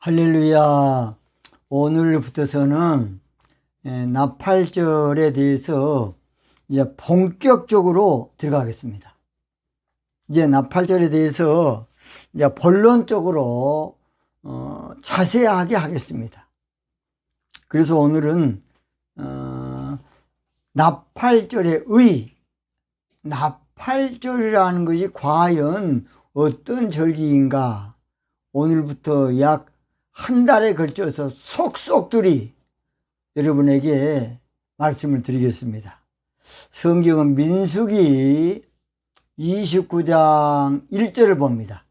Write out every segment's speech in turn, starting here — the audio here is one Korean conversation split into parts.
할렐루야. 오늘부터서는 나팔절에 대해서 이제 본격적으로 들어가겠습니다. 이제 나팔절에 대해서 이제 본론적으로 자세하게 하겠습니다. 그래서 오늘은 나팔절의 나팔절이라는 것이 과연 어떤 절기인가, 오늘부터 약 한 달에 걸쳐서 속속들이 여러분에게 말씀을 드리겠습니다. 성경은 민수기 29장 1절을 봅니다.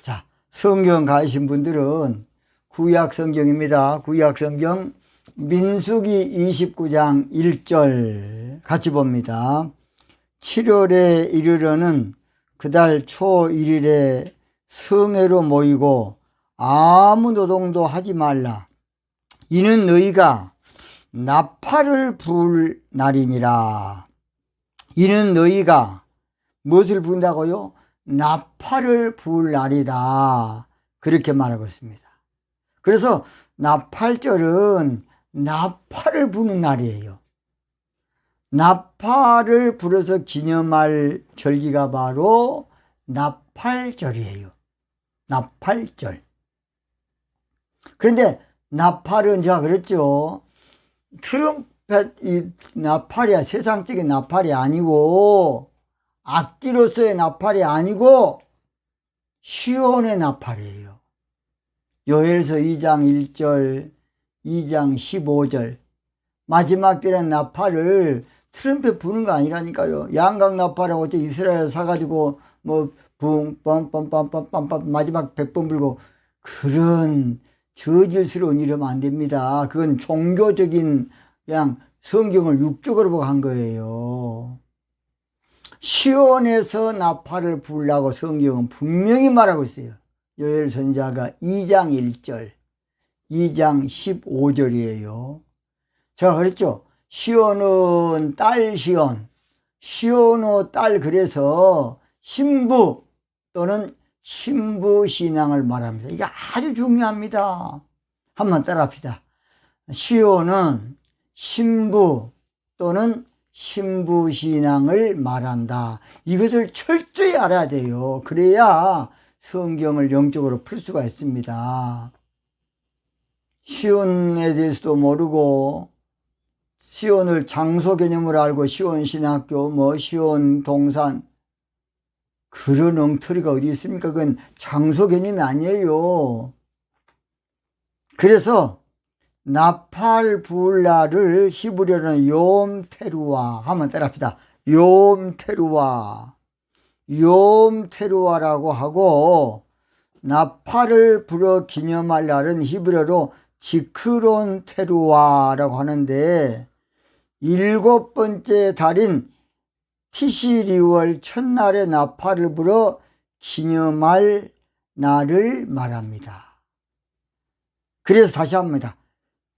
자, 성경 가신 분들은 구약 성경입니다. 구약 성경 민수기 29장 1절 같이 봅니다. 7월에 이르러는 그달 초 1일에 성회로 모이고 아무 노동도 하지 말라. 이는 너희가 나팔을 부을 날이니라. 이는 너희가 무엇을 부은다고요? 나팔을 부을 날이다. 그렇게 말하고 있습니다. 그래서 나팔절은 나팔을 부는 날이에요. 나팔을 불어서 기념할 절기가 바로 나팔절이에요. 나팔절. 그런데 나팔은 제가 그랬죠. 트럼펫, 이 나팔이야. 세상적인 나팔이 아니고, 악기로서의 나팔이 아니고, 시온의 나팔이에요. 요엘서 2장 1절, 2장 15절. 마지막 때는 나팔을 트럼펫 부는 거 아니라니까요. 양각 나팔하고 이스라엘 사가지고, 붕, 빰빰빰빰빰빰, 마지막 100번 불고, 그런 저질스러운 일은 안 됩니다. 그건 종교적인, 그냥 성경을 육적으로 보고 한 거예요. 시온에서 나팔을 부으라고 성경은 분명히 말하고 있어요. 요엘 선지자가 2장 1절, 2장 15절이에요. 제가 그랬죠. 시온은 딸 시온, 시온의 딸, 그래서 신부 또는 신부 신앙을 말합니다. 이게 아주 중요합니다. 한번 따라합시다. 시온은 신부 또는 신부 신앙을 말한다. 이것을 철저히 알아야 돼요. 그래야 성경을 영적으로 풀 수가 있습니다. 시온에 대해서도 모르고, 시온을 장소 개념으로 알고 시온 신학교, 시온 동산, 그런 엉터리가 어디 있습니까? 그건 장소 개념이 아니에요. 그래서 나팔 부을 날을 히브리어로는 욤 테루아, 한번 따라합시다. 욤 테루아, 욤 테루아라고 하고, 나팔을 불어 기념할 날은 히브리어로 지크론 테루아라고 하는데, 7번째 달인 티시리월 첫날에 나팔을 불어 기념할 날을 말합니다. 그래서 다시 합니다.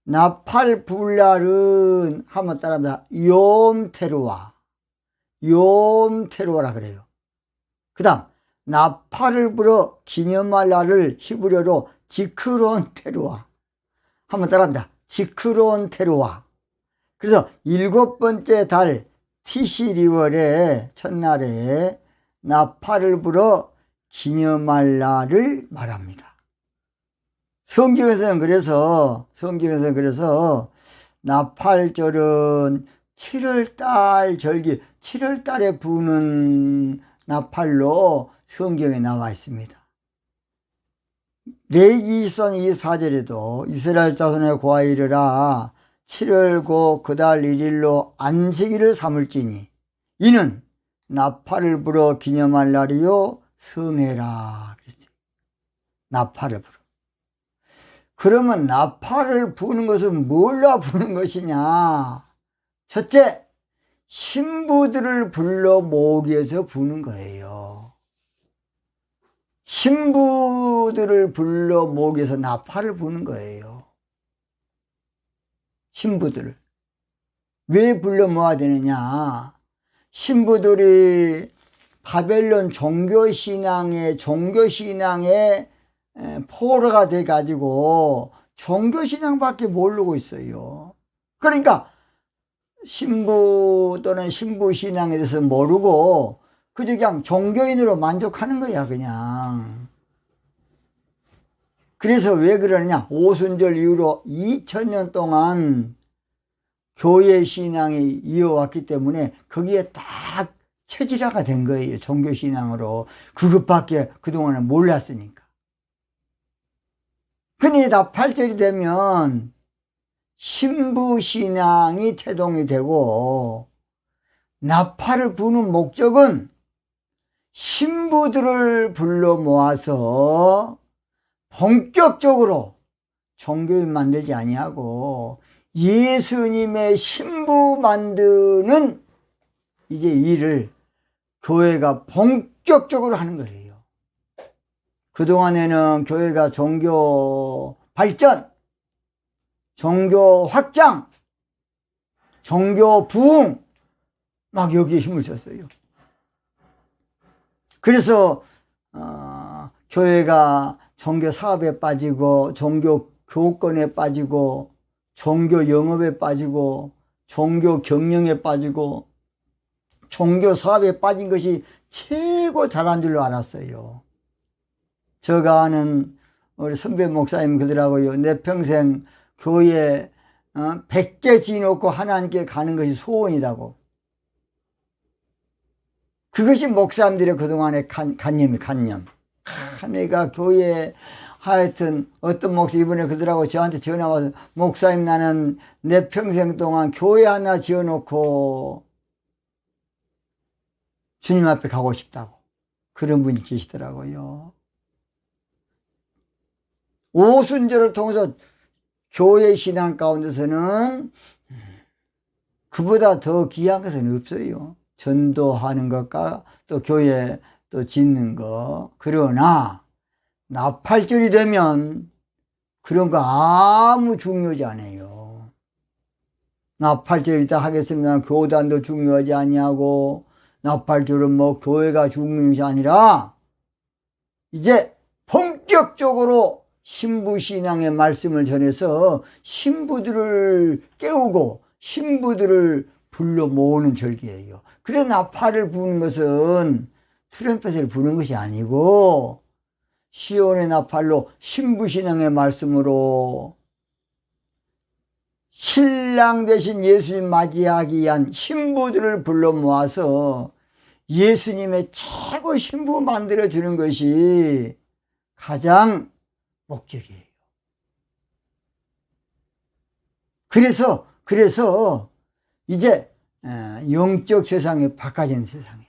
나팔 불 날은, 한번 따라합니다. 욤 테루아, 욤 테루아라 그래요. 그 다음 나팔을 불어 기념할 날을 히브리어로 지크론 테루아, 한번 따라합니다. 지크론 테루아. 그래서 7번째 달 티시리월의 첫날에 나팔을 불어 기념할 날을 말합니다. 성경에서는 그래서 나팔절은 7월달 절기, 7월달에 부는 나팔로 성경에 나와 있습니다. 레위기 24절에도 이스라엘 자손의 고아 이르라 7월 고 그달 1일로 안식일을 삼을지니 이는 나팔을 불어 기념할 날이요 성회라 그랬죠. 나팔을 불어. 그러면 나팔을 부는 것은 뭘로 부는 것이냐? 첫째, 신부들을 불러 모으기 위해서 부는 거예요. 신부들을 불러 모으기 위해서 나팔을 부는 거예요. 신부들을. 왜 불러 모아야 되느냐? 신부들이 바벨론 종교신앙에 포로가 돼가지고 종교신앙밖에 모르고 있어요. 그러니까 신부 또는 신부신앙에 대해서 모르고 그저 그냥 종교인으로 만족하는 거야, 그냥. 그래서 왜 그러느냐? 오순절 이후로 2000년 동안 교회 신앙이 이어왔기 때문에 거기에 딱 체질화가 된 거예요, 종교신앙으로. 그것밖에 그동안은 몰랐으니까. 근데 나팔절이 되면 신부신앙이 태동이 되고, 나팔을 부는 목적은 신부들을 불러 모아서 본격적으로 종교인 만들지 아니하고 예수님의 신부 만드는 이제 일을 교회가 본격적으로 하는 거예요. 그동안에는 교회가 종교 발전, 종교 확장, 종교 부흥 막 여기에 힘을 썼어요. 그래서 교회가 종교 사업에 빠지고 종교 교권에 빠지고 종교 영업에 빠지고 종교 경영에 빠지고 종교 사업에 빠진 것이 최고 잘한 줄로 알았어요. 제가 아는 우리 선배 목사님 그러더라고요. 내 평생 교회 100개 지어놓고 하나님께 가는 것이 소원이라고. 그것이 목사님들의 그동안의 간념. 내가 교회에 하여튼 어떤 목사 이번에 그러더라고 저한테 전화 와서 목사님 나는 내 평생 동안 교회 하나 지어놓고 주님 앞에 가고 싶다고. 그런 분이 계시더라고요. 오순절을 통해서 교회 신앙 가운데서는 그보다 더 귀한 것은 없어요. 전도하는 것과 또 교회 또 짓는 거. 그러나 나팔절이 되면 그런 거 아무 중요하지 않아요. 나팔절 이따 하겠습니다. 교단도 중요하지 아니하고 나팔절은 뭐 교회가 중요한 것이 아니라 이제 본격적으로 신부신앙의 말씀을 전해서 신부들을 깨우고 신부들을 불러 모으는 절기예요. 그래서 나팔을 부는 것은 트럼펫을 부는 것이 아니고 시온의 나팔로 신부신앙의 말씀으로 신랑 되신 예수님 맞이하기 위한 신부들을 불러 모아서 예수님의 최고 신부 만들어주는 것이 가장 목적이에요. 그래서 이제 영적 세상에 바꿔진 세상에.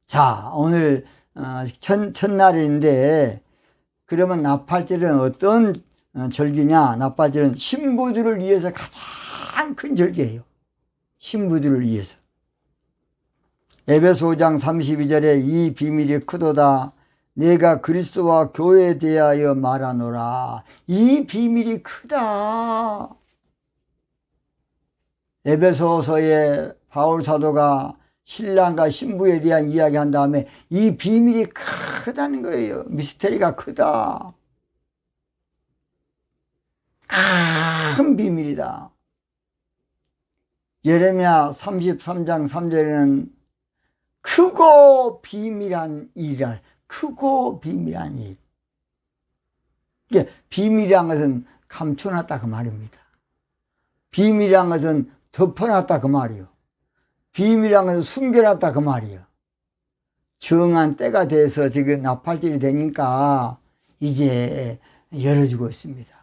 자, 오늘 첫날인데 그러면 나팔절은 어떤 절기냐? 나팔절은 신부들을 위해서 가장 큰 절기예요. 신부들을 위해서. 에베소 5장 32절에 이 비밀이 크도다. 내가 그리스도와 교회에 대하여 말하노라. 이 비밀이 크다. 에베소서에 바울 사도가 신랑과 신부에 대한 이야기 한 다음에 이 비밀이 크다는 거예요. 미스테리가 크다. 큰 비밀이다. 예레미야 33장 3절에는 크고 비밀한 일이라. 크고 비밀한 일. 이게 비밀이란 것은 감춰놨다 그 말입니다. 비밀이란 것은 덮어놨다 그 말이요. 비밀이란 것은 숨겨놨다 그 말이요. 정한 때가 돼서 지금 나팔절이 되니까 이제 열어주고 있습니다.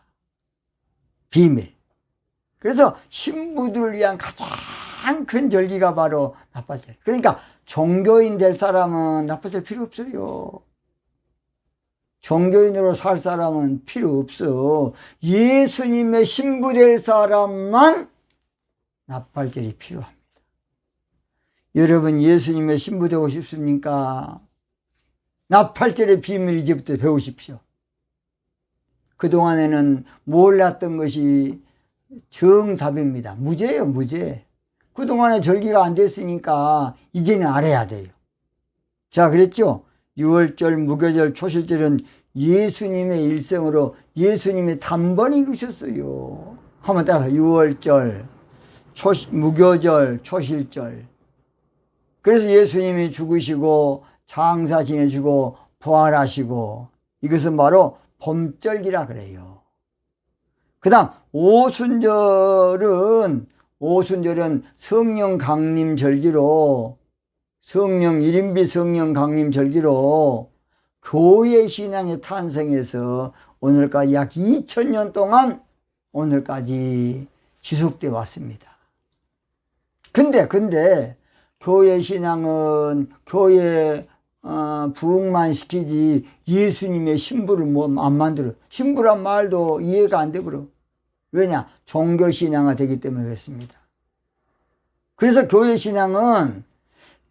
비밀. 그래서 신부들을 위한 가장 큰 절기가 바로 나팔절. 그러니까 종교인 될 사람은 나팔절 필요 없어요. 종교인으로 살 사람은 필요 없어. 예수님의 신부 될 사람만 나팔절이 필요합니다. 여러분 예수님의 신부 되고 싶습니까? 나팔절의 비밀 이제부터 배우십시오. 그동안에는 몰랐던 것이 정답입니다. 무죄예요, 무죄. 그동안에 절기가 안 됐으니까 이제는 알아야 돼요. 자, 그랬죠? 6월절, 무교절, 초실절은 예수님의 일생으로 예수님의 단번에 이루셨어요. 한번 따라서 유월절, 무교절, 초실절. 그래서 예수님이 죽으시고 장사 지내시고 부활하시고 이것은 바로 봄절기라 그래요. 그 다음 오순절은 성령 강림 절기로, 성령 1인비 성령 강림 절기로 교회 신앙의 탄생에서 오늘까지 약 2000년 동안 오늘까지 지속되어 왔습니다. 근데 교회 신앙은 교회 부흥만 시키지 예수님의 신부를 안 만들어. 신부란 말도 이해가 안 되버려. 왜냐? 종교 신앙화 되기 때문에 그렇습니다. 그래서 교회 신앙은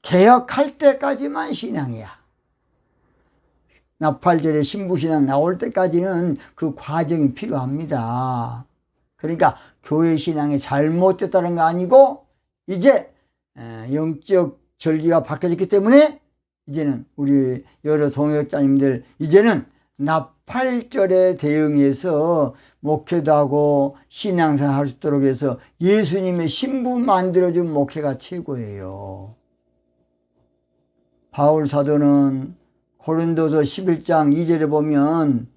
개혁할 때까지만 신앙이야. 나팔절에 신부 신앙 나올 때까지는 그 과정이 필요합니다. 그러니까 교회 신앙이 잘못됐다는 거 아니고 이제 영적 절기가 바뀌어졌기 때문에 이제는 우리 여러 동역자님들 이제는 나팔절에 대응해서 목회도 하고 신앙생활 할 수 있도록 해서 예수님의 신부 만들어준 목회가 최고예요. 바울 사도는 고린도서 11장 2절에 보면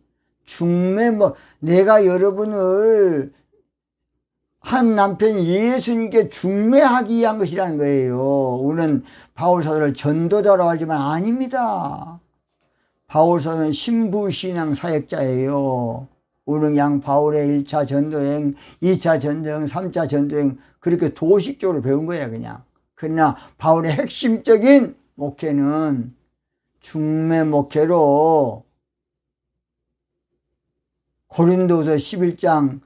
내가 여러분을 한 남편이 예수님께 중매하기 위한 것이라는 거예요. 우리는 바울 사도를 전도자라고 하지만 아닙니다. 바울 사도는 신부신앙 사역자예요. 우리는 그냥 바울의 1차 전도행, 2차 전도행, 3차 전도행 그렇게 도식적으로 배운 거야 그냥. 그러나 바울의 핵심적인 목회는 중매 목회로 고린도서 11장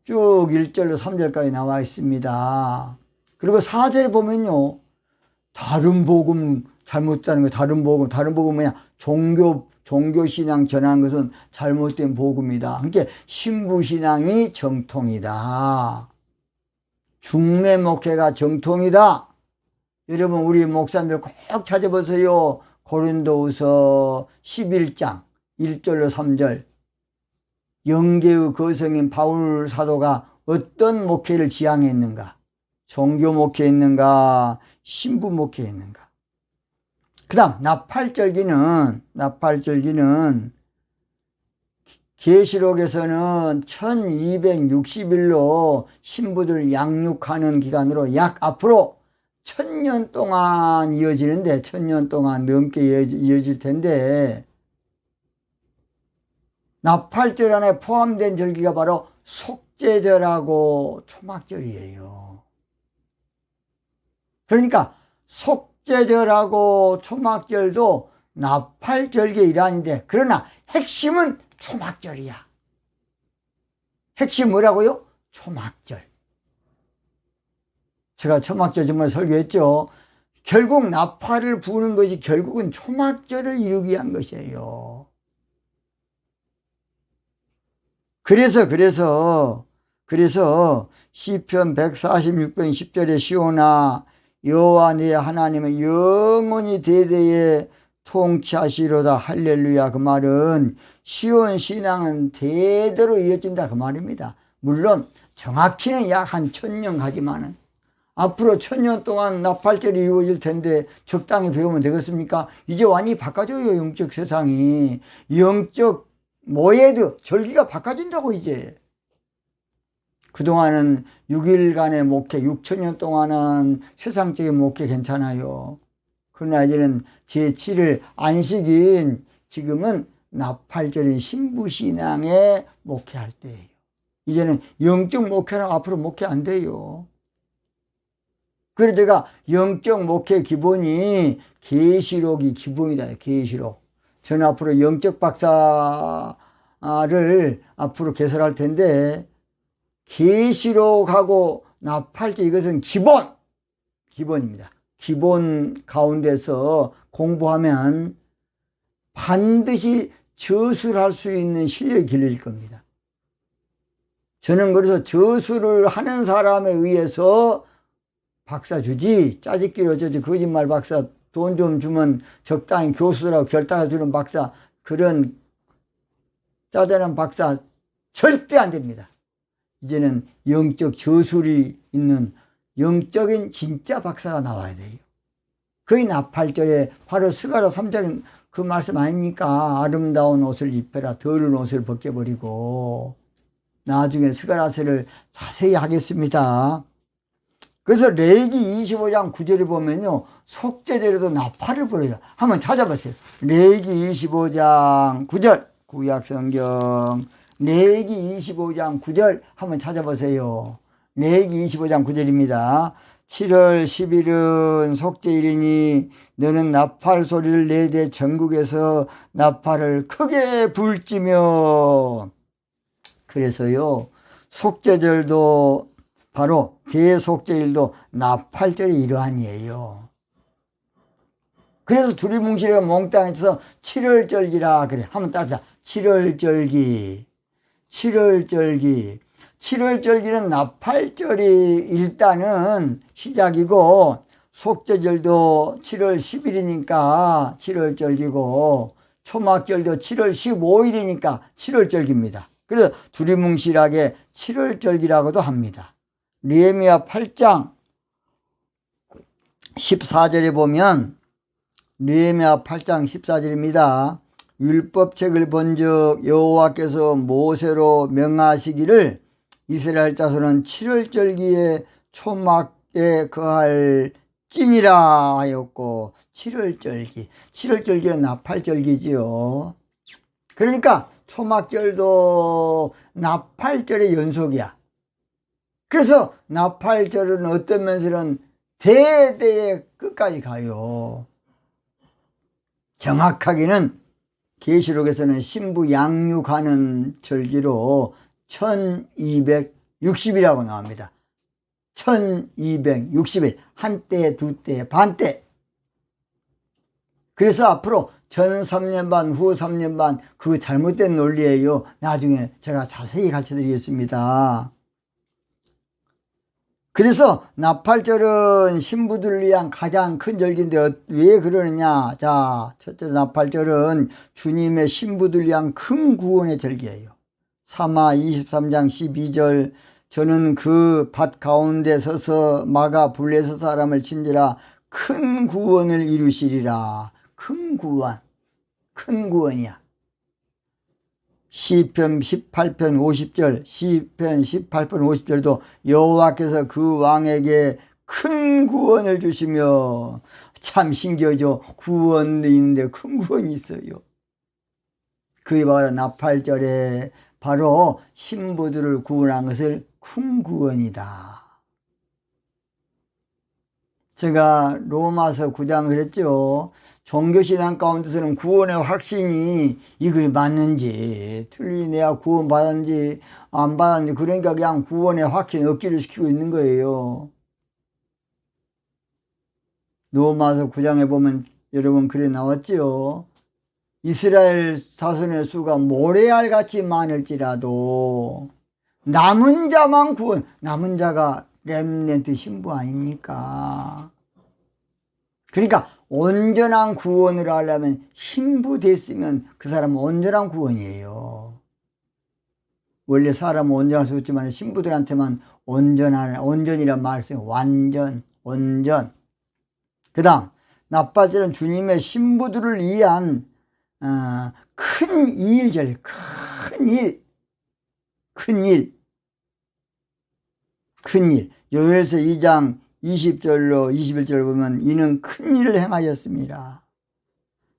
쭉 1절로 3절까지 나와 있습니다. 그리고 4절에 보면요. 다른 복음 잘못되는 거, 다른 복음 뭐냐? 종교신앙 전하는 것은 잘못된 복음이다. 그러니까 신부신앙이 정통이다. 중매 목회가 정통이다. 여러분 우리 목사님들 꼭 찾아보세요. 고린도후서 11장 1절로 3절. 영계의 거성인 바울 사도가 어떤 목회를 지향했는가? 종교 목회했는가? 신부 목회했는가? 그 다음 나팔절기는 계시록에서는 1260일로 신부들 양육하는 기간으로 약 앞으로 1000년 동안 이어지는데 1000년 동안 넘게 이어질 텐데 나팔절 안에 포함된 절기가 바로 속죄절하고 초막절이에요. 그러니까 속죄절하고 초막절도 나팔절기의 일환인데 그러나 핵심은 초막절이야. 핵심 뭐라고요? 초막절. 제가 초막절 정말 설교했죠. 결국 나팔을 부는 것이 결국은 초막절을 이루기 위한 것이에요. 그래서 시편 146편 10절에 시온아 여호와 네 하나님은 영원히 대대에 통치하시로다 할렐루야. 그 말은 시온 신앙은 대대로 이어진다 그 말입니다. 물론 정확히는 약 한 1000년 가지만은 앞으로 1000년 동안 나팔절이 이루어질 텐데 적당히 배우면 되겠습니까? 이제 완전히 바꿔줘요. 영적 세상이. 영적 모예드 절기가 바꿔진다고 이제. 그동안은 6일간의 목회 6000년 동안은 세상적인 목회 괜찮아요. 그러나 이제는 제7일 안식인 지금은 나팔절인 신부신앙에 목회할 때예요. 이제는 영적 목회랑 앞으로 목회 안 돼요. 그래서 제가 영적 목회 기본이 계시록이 기본이다. 계시록. 저는 앞으로 영적 박사를 앞으로 개설할 텐데 계시록하고 나팔절 이것은 기본입니다. 기본 가운데서 공부하면 반드시 저술할 수 있는 실력이 길러질 겁니다. 저는 그래서 저술을 하는 사람에 의해서 박사 주지, 짜집기로 저지 거짓말 박사 돈 좀 주면 적당히 교수라고 결단해 주는 박사, 그런 짜잘한 박사 절대 안 됩니다. 이제는 영적 저술이 있는 영적인 진짜 박사가 나와야 돼요. 거의 나팔절에 바로 스가랴 3장 그 말씀 아닙니까? 아름다운 옷을 입혀라. 더러운 옷을 벗겨버리고. 나중에 스가랴서를 자세히 하겠습니다. 그래서 레위기 25장 9절에 보면요, 속죄제로도 나팔을 불어요. 한번 찾아보세요. 레위기 25장 9절, 구약성경 레위기 25장 9절 한번 찾아보세요. 레위기 25장 9절입니다. 7월 10일은 속죄일이니 너는 나팔 소리를 내되 전국에서 나팔을 크게 불지며. 그래서요, 속죄절도 바로 대속죄일도 나팔절의 일환이에요. 그래서 두리뭉실이가 몽땅해서 7월절기라 그래. 한번 따라서 7월절기. 7월절기는 나팔절이 일단은 시작이고, 속죄절도 7월 10일이니까 7월절기고, 초막절도 7월 15일이니까 7월절기입니다. 그래서 두리뭉실하게 7월절기라고도 합니다. 느헤미야 8장 14절에 보면, 느헤미야 8장 14절입니다. 율법책을 본즉 여호와께서 모세로 명하시기를 이스라엘 자손은 7월절기에 초막에 거할 찐이라 하였고. 7월절기는 나팔절기지요. 그러니까 초막절도 나팔절의 연속이야. 그래서 나팔절은 어떤 면에서는 대대의 끝까지 가요. 정확하게는 계시록에서는 신부 양육하는 절기로 1260이라고 나옵니다. 1260일, 한때, 두때, 반때. 그래서 앞으로 전 3년 반, 후 3년 반, 그 잘못된 논리예요. 나중에 제가 자세히 가르쳐 드리겠습니다. 그래서 나팔절은 신부들을 위한 가장 큰 절기인데 왜 그러느냐. 자, 첫째 나팔절은 주님의 신부들을 위한 큰 구원의 절기예요. 사마 23장 12절 저는 그 밭 가운데 서서 막아 블레셋 사람을 친지라 큰 구원을 이루시리라. 큰 구원이야. 시편 18편 50절, 시편 18편 50절도 여호와께서 그 왕에게 큰 구원을 주시며. 참 신기하죠. 구원도 있는데 큰 구원이 있어요. 그게 바로 나팔절에 바로 신부들을 구원한 것을 큰 구원이다. 제가 로마서 9장 그랬죠. 종교신앙 가운데서는 구원의 확신이 이게 맞는지 틀리내야 구원 받았는지 안 받았는지, 그러니까 그냥 구원의 확신 억지로 시키고 있는 거예요. 로마서 9장에 보면 여러분 글에 나왔죠. 이스라엘 자손의 수가 모래알같이 많을지라도 남은 자만 구원. 남은 자가 렘넌트 신부 아닙니까? 그러니까 온전한 구원을 하려면 신부 됐으면 그 사람은 온전한 구원이에요. 원래 사람은 온전할 수 없지만 신부들한테만 온전이란 말을 써요. 완전, 온전. 그 다음 나팔절은 주님의 신부들을 위한 큰 일절, 큰 일. 요엘서 2장 20절로 21절을 보면 이는 큰 일을 행하였습니다.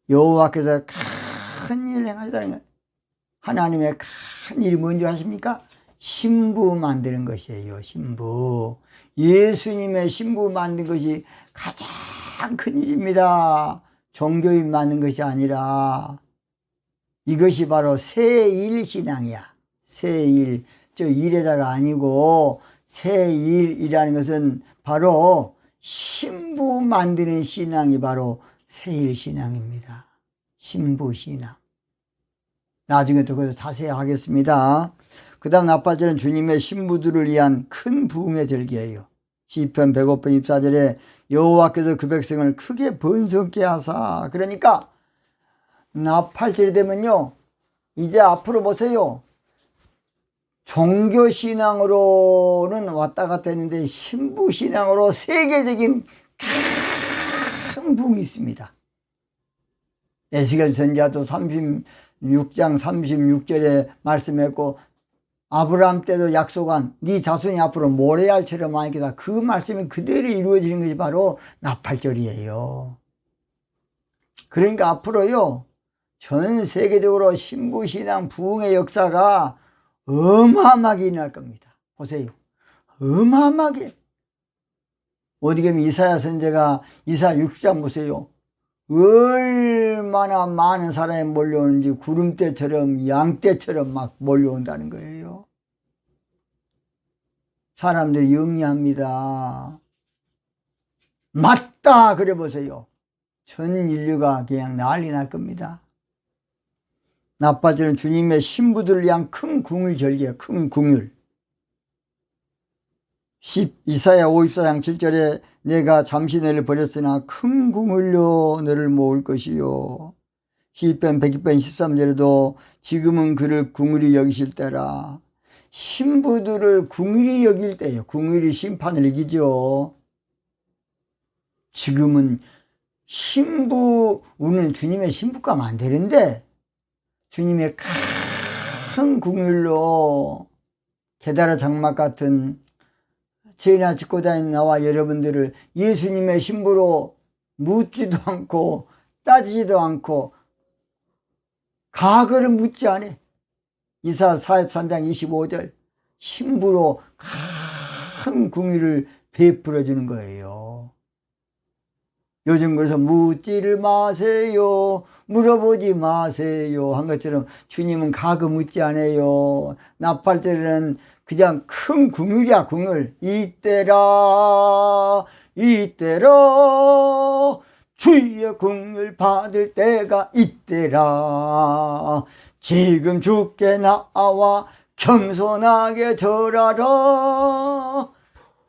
여호와께서 큰 일을 행하셨다는 거예요. 하나님의 큰 일이 뭔지 아십니까? 신부 만드는 것이에요. 신부. 예수님의 신부 만든 것이 가장 큰 일입니다. 종교인 만든 것이 아니라 이것이 바로 새일신앙이야. 새일. 저 일회자가 아니고 새일이라는 것은 바로 신부 만드는 신앙이 바로 새일신앙입니다. 신부신앙. 나중에 또 그것을 자세히 하겠습니다. 그 다음 나팔절은 주님의 신부들을 위한 큰 부흥의 절기예요. 시편 105편 24절에 여호와께서 그 백성을 크게 번성케 하사. 그러니까 나팔절이 되면요, 이제 앞으로 보세요. 종교신앙으로는 왔다 갔다 했는데 신부신앙으로 세계적인 큰 붕이 있습니다. 에스겔 선지자도 36장 36절에 말씀했고, 아브라함 때도 약속한 네 자손이 앞으로 모래알처럼 많이 있다. 그 말씀이 그대로 이루어지는 것이 바로 나팔절이에요. 그러니까 앞으로요, 전 세계적으로 신부신앙 부흥의 역사가 어마어마하게 일어날 겁니다. 보세요. 어마어마하게. 어디 가면 이사야 선지자가 이사야 60장 보세요. 얼마나 많은 사람이 몰려오는지 구름대처럼 양떼처럼 막 몰려온다는 거예요. 사람들이 영리합니다. 맞다 그래 보세요. 전 인류가 그냥 난리 날 겁니다. 나빠지는 주님의 신부들을 위한 큰 궁을 절기해요. 큰 궁을. 이사야 54장 7절에 내가 잠시 너를 버렸으나 큰 궁을로 너를 모을 것이요. 시편 100편 13절에도 지금은 그를 궁일이 여기실 때라. 신부들을 궁일이 여길 때예요. 궁일이 심판을 이기죠. 지금은 우리는 주님의 신부감 안 되는데 주님의 큰 궁일로 게다라 장막 같은 죄나 짓고 다니는 나와 여러분들을 예수님의 신부로 묻지도 않고 따지지도 않고 과거를 묻지 않아. 이사야 43장 25절 신부로 큰 궁유를 베풀어 주는 거예요. 요즘 그래서 묻지를 마세요, 물어보지 마세요 한 것처럼 주님은 과거 묻지 않아요. 나팔절에는 그냥 큰 궁율이야. 궁율. 이때라 주의 궁율 받을 때가 이때라. 지금 주께 나와 겸손하게 절하라.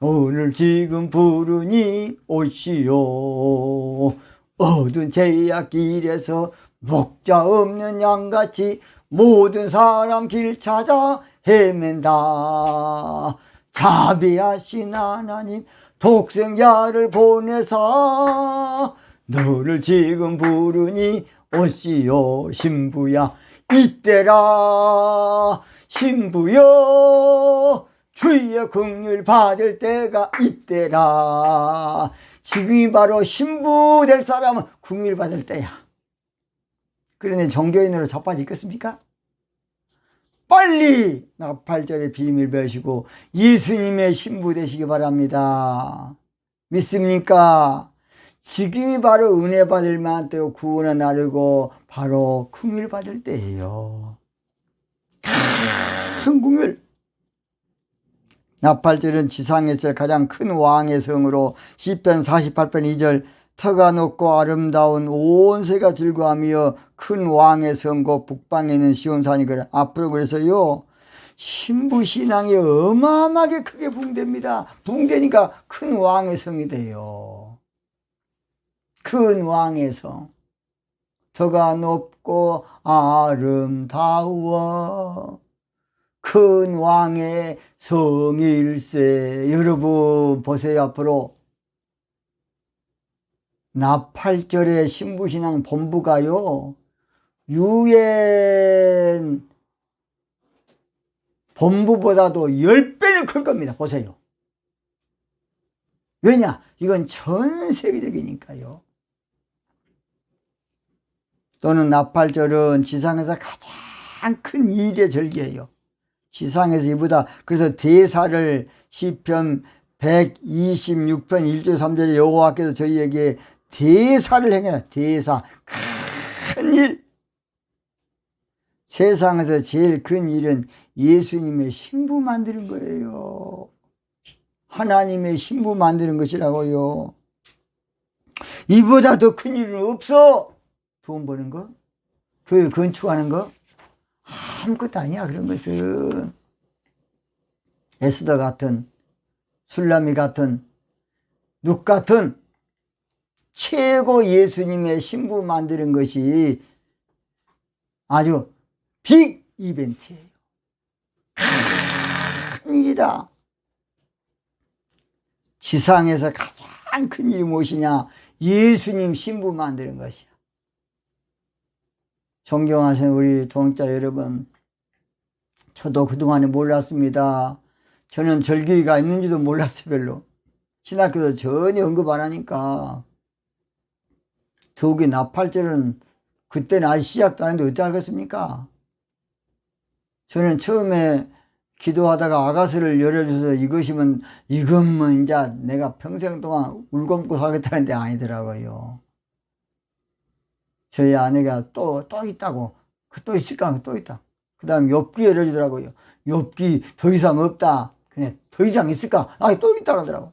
오늘 지금 부르니 오시오. 어두운 제약 길에서 목자 없는 양같이 모든 사람 길 찾아 헤맨다. 자비하신 하나님 독생자를 보내사 너를 지금 부르니 오시오. 신부야 이때라. 신부여 주의 긍휼 받을 때가 이때라. 지금이 바로 신부 될 사람은 긍휼 받을 때야. 그런데 종교인으로 자빠져 있겠습니까? 빨리 나팔절의 비밀 배우시고 예수님의 신부 되시기 바랍니다. 믿습니까? 지금이 바로 은혜 받을 만한 때고 구원을 나르고 바로 긍휼 받을 때예요. 큰 긍휼. 나팔절은 지상에서 가장 큰 왕의 성으로 시편 48편 2절 터가 높고 아름다운 온 세가 즐거워하며 큰 왕의 성고 북방에 있는 시온산이 그래. 앞으로 그래서요 신부신앙이 어마어마하게 크게 붕댑니다. 붕대니까 큰 왕의 성이 돼요. 큰 왕의 성. 터가 높고 아름다워 큰 왕의 성일세. 여러분 보세요. 앞으로 나팔절의 신부신앙 본부가요 유엔 본부보다도 10배는 클 겁니다. 보세요. 왜냐? 이건 전 세계적이니까요. 또는 나팔절은 지상에서 가장 큰 일의 절기예요. 지상에서 이보다. 그래서 대사를 시편 126편 1절 3절에 여호와께서 저희에게 대사를 행해라. 대사. 큰 일. 세상에서 제일 큰 일은 예수님의 신부 만드는 거예요. 하나님의 신부 만드는 것이라고요. 이보다 더 큰 일은 없어. 돈 버는 거, 교회 건축하는 거 아무것도 아니야. 그런 것은 에스더 같은, 술라미 같은, 룩 같은 최고 예수님의 신부 만드는 것이 아주 빅 이벤트예요. 큰 일이다. 지상에서 가장 큰 일이 무엇이냐? 예수님 신부 만드는 것이야. 존경하시는 우리 동역자 여러분, 저도 그동안에 몰랐습니다. 저는 절기가 있는지도 몰랐어요. 별로. 신학교도 전혀 언급 안 하니까. 더욱이 나팔절은 그때는 아직 시작도 안 했는데 어떻게 알겠습니까? 저는 처음에 기도하다가 아가스를 열어줘서 이것만 이제 내가 평생 동안 울고먹고 살겠다는데 아니더라고요. 저희 아내가 또 있다고. 또 있을까? 또 있다. 그 다음에 욥기 열어주더라고요. 욥기 더 이상 없다. 그냥 더 이상 있을까? 또 있다 그러더라고.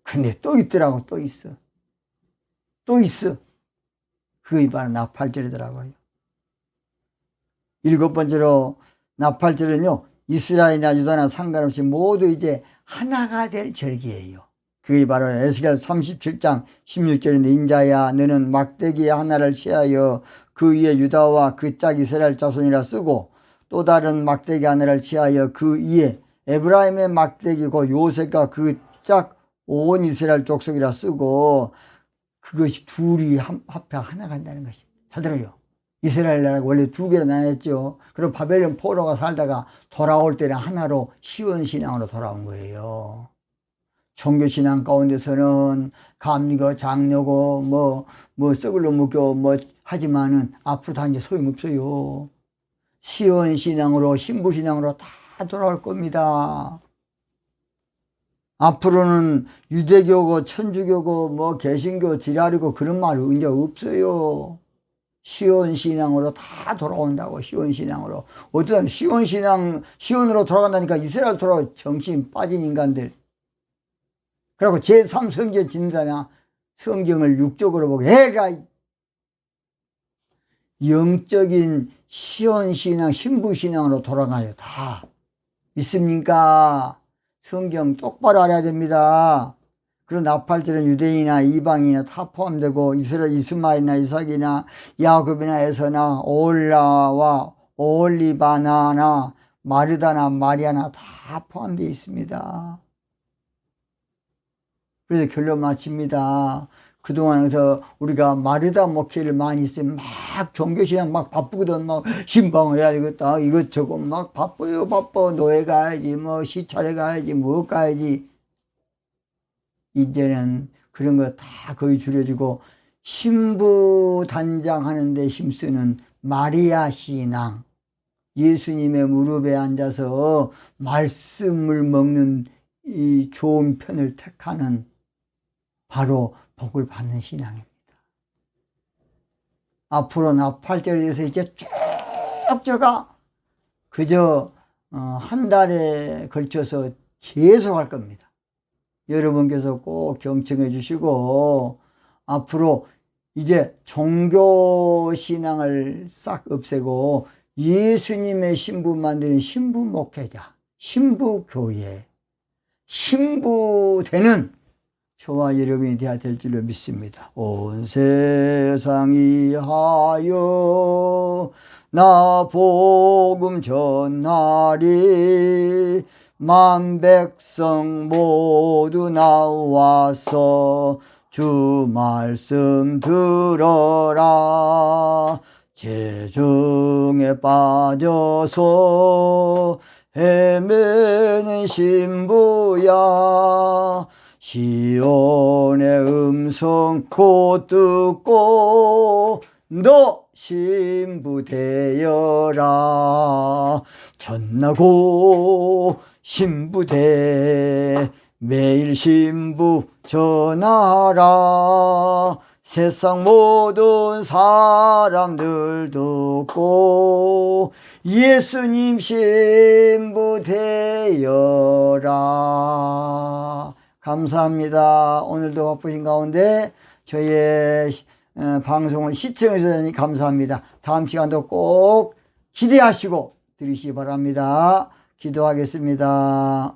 근데 또 있더라고. 또 있어. 또 있어. 그게 바로 나팔절이더라고요. 7번째로 나팔절은요, 이스라엘이나 유다나 상관없이 모두 이제 하나가 될 절기예요. 그게 바로 에스겔 37장 16절인데, 인자야 너는 막대기의 하나를 취하여 그 위에 유다와 그 짝 이스라엘 자손이라 쓰고, 또 다른 막대기 하나를 취하여 그 위에 에브라임의 막대기 곧 요셉과 그 짝 온 이스라엘 족속이라 쓰고, 그것이 둘이 합해 하나가 된다는 것이. 잘 들어요. 이스라엘 나라가 원래 두 개로 나뉘었죠. 그리고 바벨론 포로가 살다가 돌아올 때는 하나로 시온신앙으로 돌아온 거예요. 종교신앙 가운데서는 감리교, 장로고 뭐 썩을로 묶여 하지만은 앞으로 다 이제 소용없어요. 시온신앙으로, 신부신앙으로 다 돌아올 겁니다. 앞으로는 유대교고 천주교고 개신교 지랄이고 그런 말이 이제 없어요. 시온신앙으로 다 돌아온다고. 시온신앙으로. 어떤 시온으로 돌아간다니까 이스라엘 돌아오. 정신 빠진 인간들. 그리고 제3성경 진사냐, 성경을 육적으로 보고 해라. 영적인 시온신앙, 신부신앙으로 돌아가요. 다. 믿습니까? 성경 똑바로 알아야 됩니다. 그리고 나팔절은 유대인이나 이방인이나 다 포함되고, 이스마엘이나 이삭이나 야곱이나 에서나 올라와 올리바나나 마르다나 마리아나 다 포함되어 있습니다. 그래서 결론 마칩니다. 그동안에서 우리가 마르다 목회를 많이 했어요. 막 종교신앙 막 바쁘거든. 막 신방해야 되겠다. 이것저것 막 바빠요. 바빠. 노예 가야지. 시찰에 가야지. 가야지. 이제는 그런 거 다 거의 줄여주고 신부 단장하는데 힘쓰는 마리아 신앙. 예수님의 무릎에 앉아서 말씀을 먹는 이 좋은 편을 택하는 바로 복을 받는 신앙입니다. 앞으로 나팔절에 대해서 이제 쭉 제가 그저 한 달에 걸쳐서 계속 할 겁니다. 여러분께서 꼭 경청해 주시고, 앞으로 이제 종교신앙을 싹 없애고 예수님의 신부 만드는 신부 목회자, 신부교회, 신부되는 저와 여러분이 되어야 될 줄로 믿습니다. 온 세상이 하여 나 복음 전하리, 만 백성 모두 나와서 주 말씀 들어라. 재정에 빠져서 헤매는 신부야, 시온의 음성 곧 듣고 너 신부 되어라. 전나고 신부 돼 매일 신부 전하라. 세상 모든 사람들 듣고 예수님 신부 되어라. 감사합니다. 오늘도 바쁘신 가운데 저희의 방송을 시청해 주셔서 감사합니다. 다음 시간도 꼭 기대하시고 들으시기 바랍니다. 기도하겠습니다.